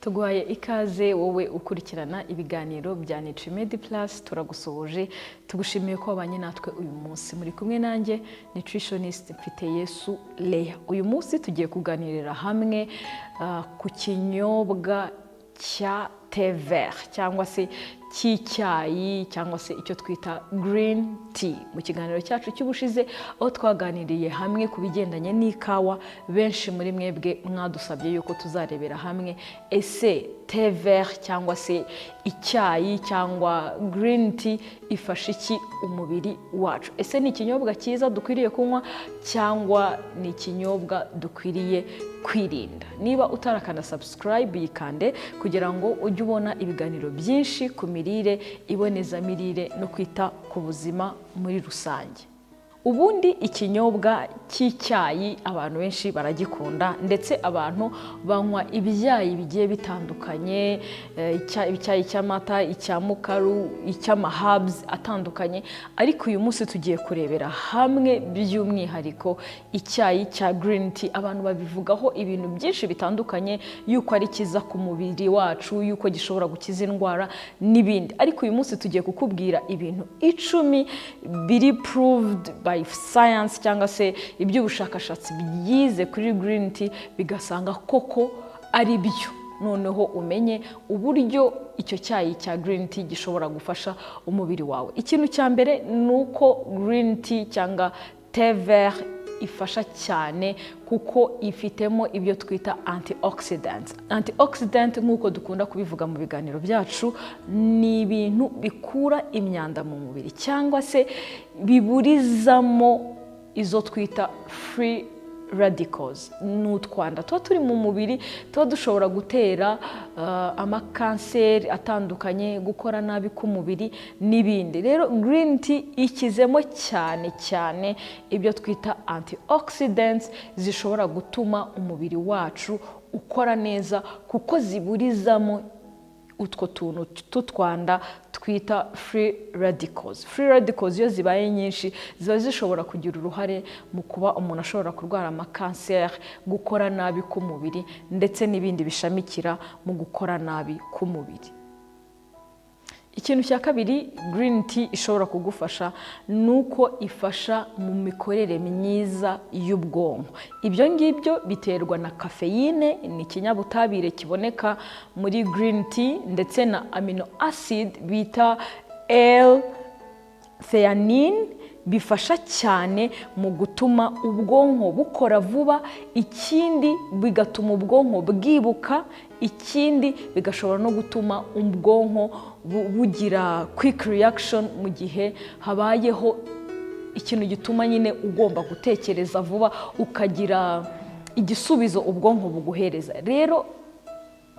tuguhaye ikaze wowe ukurikirana ibiganiro bya Nutrimed Plus. Turagusohoje tugushimiye ko wabanye natwe uyu munsi. Muri kumwe nanjye nutritionist Mfiteyesu Leah. Uyu munsi tugiye kuganirira hamwe ku kinyobwa cya thé vert cyangwa se cy'icyayi cyangwa se icyo twita green tea. Mu kiganiro cyacu cy'ubushize aho twaganiriye hamwe ku bigendanye n'ikawa, benshi muri mwebwe mwadusabye yuko tuzarebera hamwe ese thé vert cyangwa se icyayi cyangwa green tea ifasha iki umubiri wacu. Ese ni ikinyobwa cyiza dukwiriye kunywa cyangwa ni ikinyobwa dukwiriye kwirinda? Niba utarakanda subscribe yikande kugira ngo ujye ubona ibiganiro byinshi ku mirire, ibonezamirire no kwita ku buzima muri rusange. Ubundi ikinyobwa cy'icyayi abantu benshi baragikunda, ndetse abantu banywa ibyayi bigiye bitandukanye, icyayi cy'amata, icyamukaru, icy'amahabs atandukanye. Ariko uyu munsi tugiye kurebera hamwe by'umwihariko icyayi cya green tea. Abantu babivugaho ibintu byinshi bitandukanye, yuko ari kiza ku mubiri wacu, yuko gishobora gukiza indwara n'ibindi. Ariko uyu munsi tugiye kukubwira ibintu 10 biri proved by science cyangwa se iby'ubushakashatsi byize kuri green tea bigasanga koko ari byo. Noneho umenye uburyo icyo cyayi cya green tea gishobora gufasha umubiri wawe. Ikintu cya mbere nuko green tea cyangwa thé vert ifasha cyane kuko ifitemo ibyo twita antioxidants. Antioxidant nk'uko dukunda kubivuga mu biganiro byacu, ni ibintu bikura imyanda mu mubiri cyangwa se biburizamo izo twita free radicals. Ni utwanda tuba turi mu mubiri tuba dushobora gutera amakanseri atandukanye, gukora nabi k'umubiri n'ibindi. Rero green tea ikizemo cyane ibyo twita antioxidants zishobora gutuma umubiri wacu ukora neza, kuko ziburizamo utwo tuntu tutwanda twita free radicals. Free radicals iyo zibaye nyinshi ziba zishobora kugira uruhare mu kuba umuntu ashobora kurwara amakanseri, gukora nabi k'umubiri ndetse n'ibindi bishamikira mu gukora nabi k'umubiri. Ikintu cya kabiri green tea ishobora kugufasha nuko ifasha mu mikorere myiza y'ubwonko. Ibyo ngibyo biterwa na caffeine, ni ikinyabutabire kiboneka muri green tea, ndetse na amino acid bita L-theanine, bifasha cyane mu gutuma ubwonko bukora vuba. Ikindi bigatuma ubwonko bwibuka, ikindi bigashobora no gutuma ubwonko bugira quick reaction mu gihe habayeho ikintu gituma nyine ugomba gutekereza vuba, ukagira igisubizo ubwonko buguhereza. Rero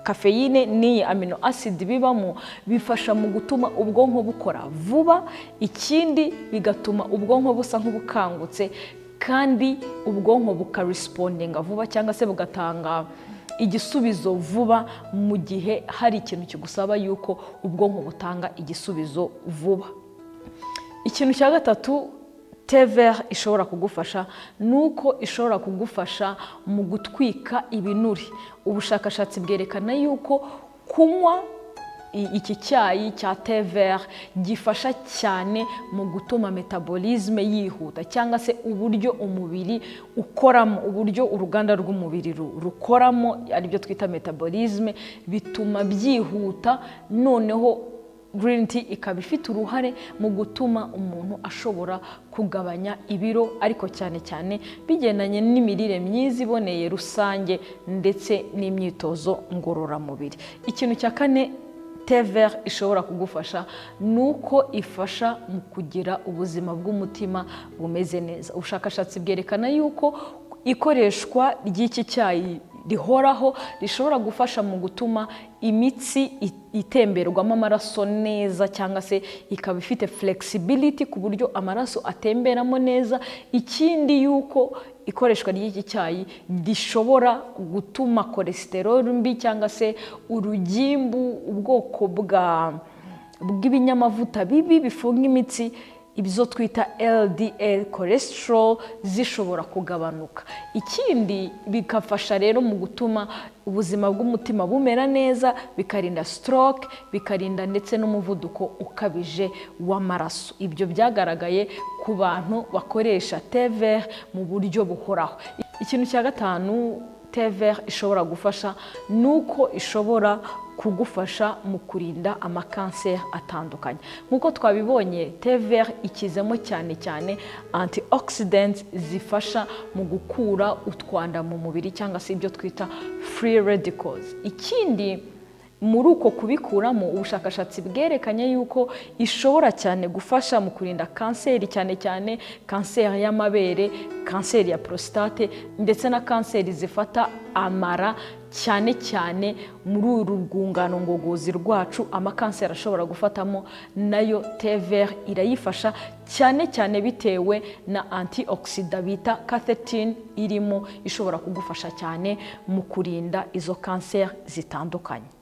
caffeine ni amino acid bibamo bifasha mu gutuma ubwonko bukora vuba. Ikindi bigatuma ubwonko busa nk'ubukangutse, kandi ubwonko bukarespondinga vuba cyangwa se bugatanga igisubizo vuba mu gihe hari ikintu kigusaba yuko ubwonko butanga igisubizo vuba. Ikintu cya gatatu thé vert ishobora kugufasha nuko ishobora kugufasha mu gutwika ibinure. Ubushakashatsi bwerekana yuko kunywa iki cyayi cya thé vert gifasha cyane mu gutuma metabolisme yihuta, cyangwa se uburyo umubiri ukoramo, uburyo uruganda rw'umubiri rukoramo, aribyo twita metabolisme, bituma byihuta. Noneho green tea ikaba ifite uruhare mu gutuma umuntu ashobora kugabanya ibiro, ariko cyane bigendanye n'imirire myiza iboneye rusange ndetse n'imyitozo ngororamubiri. Ikintu cya kane thé vert ishobora kugufasha nuko ifasha mu kugira ubuzima bw'umutima bumeze neza. Ubushakashatsi bwerekana yuko ikoreshwa ry'iki cyayi rihoraho rishobora gufasha mu gutuma imitsi itemberwamo amaraso neza, cyangwa se ikaba ifite flexibility ku buryo amaraso atemberamo neza. Ikindi yuko ikoreshwa ry'iki cyayi rishobora gutuma cholesterol mbi cyangwa se urugimbu, ubwoko bw'ibinyamavuta bibi bifunga imitsi, ibyo twita LDL cholesterol zishobora kugabanuka. Ikindi bikafasha rero mu gutuma ubuzima bw'umutima bumera neza, bikarinda stroke, bikarinda ndetse n'umuvuduko ukabije w'amaraso. Ibyo byagaragaye ku bantu bakoresha thé vert mu buryo buhoraho. Ikintu cya gatanu thé vert ishobora gufasha nuko ishobora kugufasha mu kurinda amakanseri atandukanye. Nkuko twabibonye, thé vert ikizemo cyane cyane antioxidants zifasha mu gukura utwanda mu mubiri cyangwa se ibyo twita free radicals. Ikindi muri uko kubikuramo, ubushakashatsi bwerekanye yuko ishobora cyane gufasha mu kurinda kanseri, cyane cyane kanseri y'amabere, kanseri ya prostate ndetse na kanseri zifata amara, cyane cyane muri uru rwungano ngogozi rwacu amakanseri ashobora gufatamo, nayo thé vert irayifasha cyane cyane bitewe na antioxidant bita catechin irimo, ishobora kugufasha cyane mu kurinda izo kanseri zitandukanye.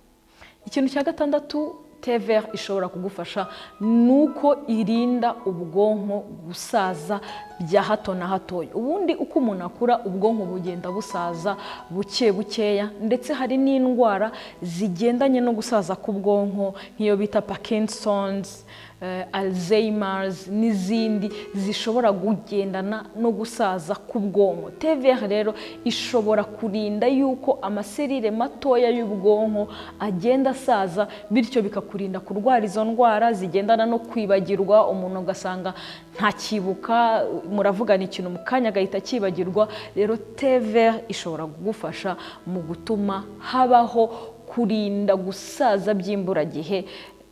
Ikintu cya gatandatu thé vert ishobora kugufasha nuko irinda ubwonko gusaza bya hato na hatoya. Ubundi uko umuntu akura ubwonko bugenda busaza buke bukeya, ndetse hari n'indwara zigendanye no gusaza k'ubwonko nk'iyo bita Parkinson's, Alzheimer's n'izindi zishobora kugendana no gusaza k'ubwonko. Thé vert rero ishobora kurinda yuko amaserire matoya y'ubwonko agenda asaza, bityo bikakurinda kurwara izo ndwara zigendana no kwibagirwa. Umuntu ugasanga ntakibuka, muravugana ikintu mu kanya agahita akibagirwa. Rero thé vert ishobora kugufasha mu gutuma habaho kurinda gusaza by'imburagihe,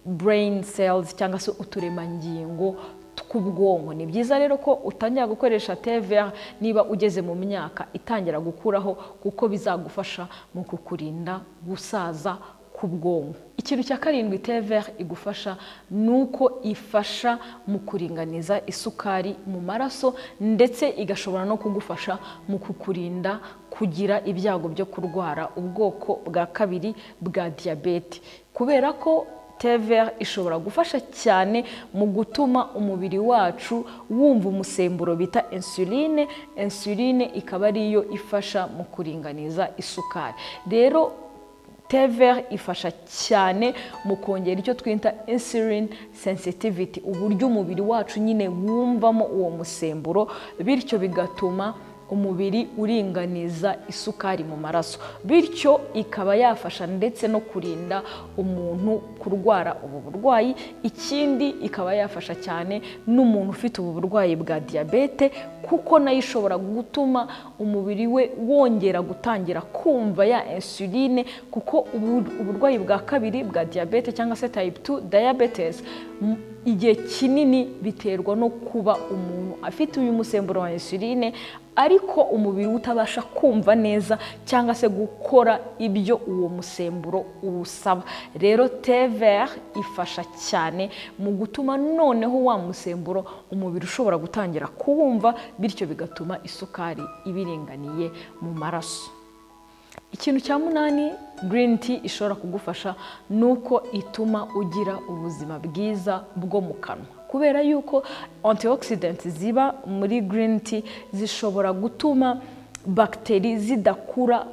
brain cells cyangwa se uturemangingo tw'ubwonko. Ni byiza rero ko utangira gukoresha thé vert niba ugeze mu myaka itangira gukuraho, kuko bizagufasha mu kukurinda gusaza k'ubwonko. Ikintu cya karindwi thé vert igufasha nuko ifasha mu kuringaniza isukari mu maraso, ndetse igashobora no kugufasha mu kukurinda kugira ibyago byo kurwara ubwoko bwa kabiri bwa diabete, kubera ko thé vert ishobora gufasha cyane mu gutuma umubiri wacu wumva umusemburo bita insuline. Insuline ikaba ariyo ifasha mu kuringaniza isukari. Rero thé vert ifasha cyane mu kongera icyo twita insulin sensitivity, uburyo umubiri wacu nyine wumvamo uwo musemburo, bityo bigatuma umubiri uringaniza isukari mu maraso, bityo ikaba yafasha ndetse no kurinda umuntu kurwara ubu burwayi. Ikindi ikaba yafasha cyane n'umuntu ufite ubu burwayi bwa diabete, kuko nayo ishobora gutuma umubiri we wongera gutangira kumva ya insuline, kuko uburwayi bwa kabiri bwa diabete cyangwa se type 2 diabetes igihe kinini biterwa no kuba umuntu afite uyu musemburo wa insuline, ariko umubiri utabasha kumva neza cyangwa se gukora ibyo uwo musemburo uwusaba. Rero thé vert ifasha cyane mu gutuma noneho wa musemburo umubiri ushobora gutangira kuwumva, bityo bigatuma isukari ibiringaniye mu maraso. Ikintu cya munani green tea ishobora kugufasha nuko ituma ugira ubuzima bwiza bwo mu kanwa, kubera yuko antioxidants ziba muri green tea zishobora gutuma bakteri zidakura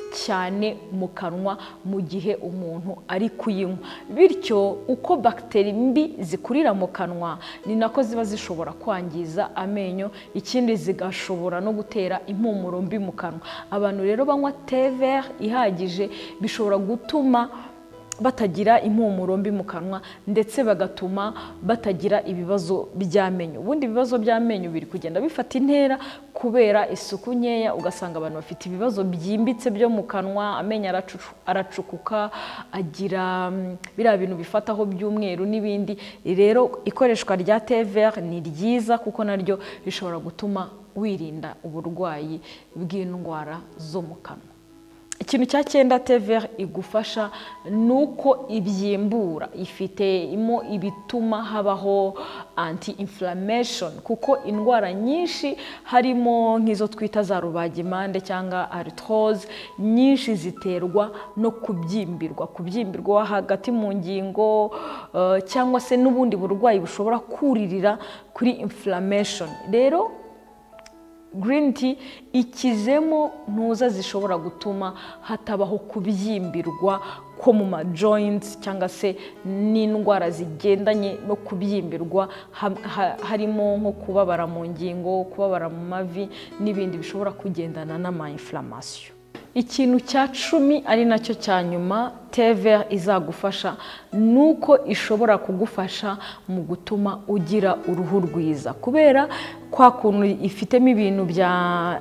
cyane mu kanwa mu gihe umuntu ari kuyinywa, bityo uko bakteri mbi zikurira mu kanwa ni nako ziba zishobora kwangiza amenyo. Ikindi zigashobora no gutera impumuro mbi mu kanwa. Abantu rero banywa thé vert ihagije bishobora gutuma batagira impumuro mbi mu kanwa, ndetse bagatuma batagira ibibazo by'amenyo. Ubundi ibibazo by'amenyo biri kugenda bifata intera kubera isuku nkeya, ugasanga abantu bafite ibibazo byimbitse byo mu kanwa, amenyo aracukuka, agira biriya bintu bifataho by'umweru n'ibindi. Rero ikoreshwa rya thé vert ni ryiza, kuko naryo rishobora gutuma wirinda uburwayi bw'indwara zo mu kanwa. ikintu cya cyenda TVR igufasha nuko ibyimbura, ifitemo ibituma habaho anti-inflammation, kuko indwara nyinshi harimo nk'izo twita za rubagimpande cyangwa arthrose nyinshi ziterwa no kubyimbirwa hagati mu ngingo, cyangwa se n'ubundi burwayi bushobora kuririra kuri inflammation. Rero green tea ikizemo ntuza zishobora gutuma hatabaho kubyimbirwa ko mu ma joints cyangwa se n'indwara zigendanye no kubyimbirwa, harimo nko kubabara mu ngingo, kubabara mu mavi n'ibindi bishobora kugendana n'ama inflammation. Ikintu cya 10 ari nacyo cya nyuma TVR izagufasha nuko ishobora kugufasha mu gutuma ugira uruhu rwiza, kubera kwa kuntu ifitemo ibintu bya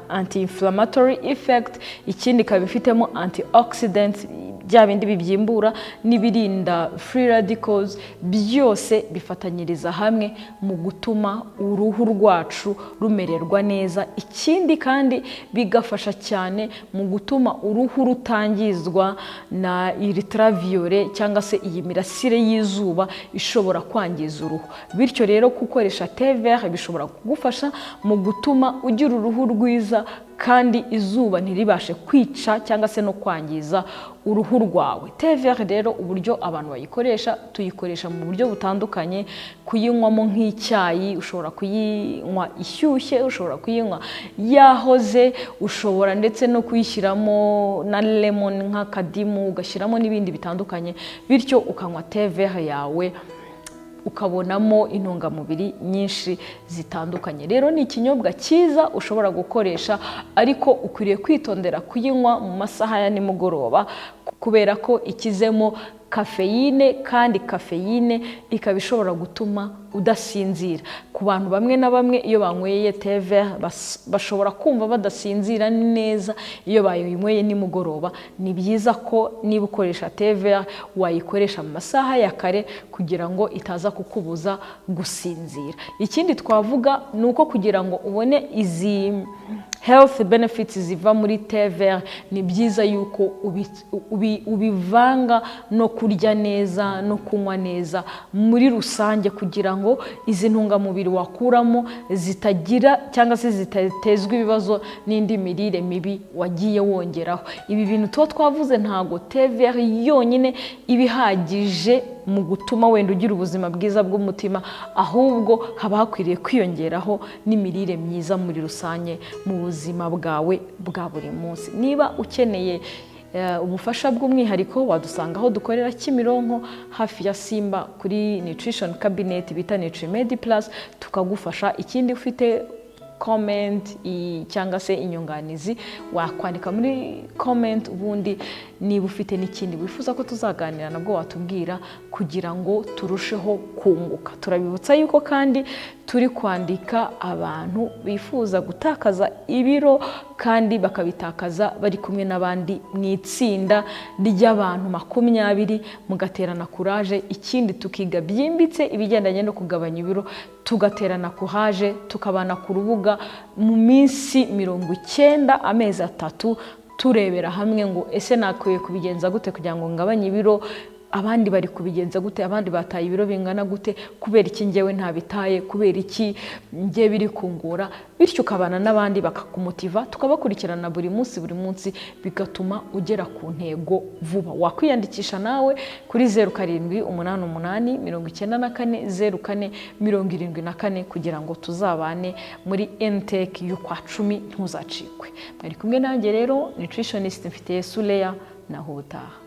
anti-inflammatory effect, ikindi ikaba ifitemo antioxidants, bya bindi bibyimbura n'ibirinda free radicals, byose bifatanyiriza hamwe mu gutuma uruhu rwacu rumererwa neza. Ikindi kandi bigafasha cyane mu gutuma uruhu rutangizwa na ultraviolet cyangwa se iyi mirasire y'izuba ishobora kwangiza uruhu. Bityo rero gukoresha TVR bishobora kugufasha mu gutuma ugira uruhu rwiza kandi izuba ntiribashe kwica cyangwa se no kwangiza uruhu rwawe. TVR rero uburyo abantu bayikoresha, tuyikoresha mu buryo butandukanye. Kuyinywamo nk'icyayi, ushobora kuyinywa ishyushye, ushobora kuyinywa yahoze, ushobora ndetse no kuyishyiramo na lemon nk'akadimu, ugashyiramo n'ibindi bitandukanye, bityo ukanywa TVR yawe ukabonamo intungamubiri nyinshi zitandukanye. Rero ni ikinyobwa cyiza ushobora gukoresha, ariko ukwiriye kwitondera kuyinywa mu masaha ya nimugoroba, kubera ko ikizemo kafeyine, kandi kafeyine ikaba ishobora gutuma udasinzira. Ku bantu bamwe na bamwe iyo banyweye TVR bashobora kumva badasinzira neza iyo bayinyweye nimugoroba. Ni byiza ko niba ukoresha TVR wayikoresha mu masaha ya kare kugira ngo itaza kukubuza gusinzira. Ikindi twavuga nuko kugira ngo ubone izi health benefits ziva muri TVR, ni byiza yuko ubivanga no kurya neza no kunywa neza muri rusange, kugira ngo izi ntungamubiri wakuramo zitagira cyangwa se zitatezwa ibibazo n'indi mirire mibi wagiye wongeraho. Ibi bintu tuba twavuze ntago TVR yonyine ibihagije mu gutuma wenda ugira ubuzima bwiza bw'umutima, ahubwo haba hakwiriye kwiyongeraho n'imirire myiza muri rusange mu buzima bwawe bwa buri munsi. Niba ukeneye ubufasha bw'umwihariko, wadusanga aho dukorera Kimironko hafi ya Simba kuri Nutrition Cabinet bita Nutrimed Plus, tukagufasha. Ikindi ufite comment cyangwa se inyunganizi, wakwandika muri comment, ubundi niba ufite n'ikindi wifuza ko tuzaganira nabwo watubwira kugira ngo turusheho kunguka. Turabibutsa yuko kandi turi kwandika abantu bifuza gutakaza ibiro kandi bakabitakaza bari kumwe n'abandi mu itsinda ry'abantu 20, mugaterana courage. Ikindi tukiga byimbitse ibigendanye no kugabanya ibiro, tugaterana courage, tukabana ku rubuga mu minsi 90, amezi 3, turebera hamwe ngo ese nakwiye kubigenza gute kugira ngo ngabanye ibiro, abandi bari kubigenza gute, abandi bataye ibiro bingana gute, kubera iki ngewe ntabitaye, kubera iki ngiye biri kungora. Bityo ukabana n'abandi bakakumotiva, tukabakurikirana buri munsi, bigatuma ugera ku ntego vuba. Wakwiyandikisha nawe kuri 0788940474 kugira ngo tuzabane muri intake y'ukwa 10 ntuzacikwe. Mwari kumwe nanjye rero nutritionist mfite Suleya, naho utaha.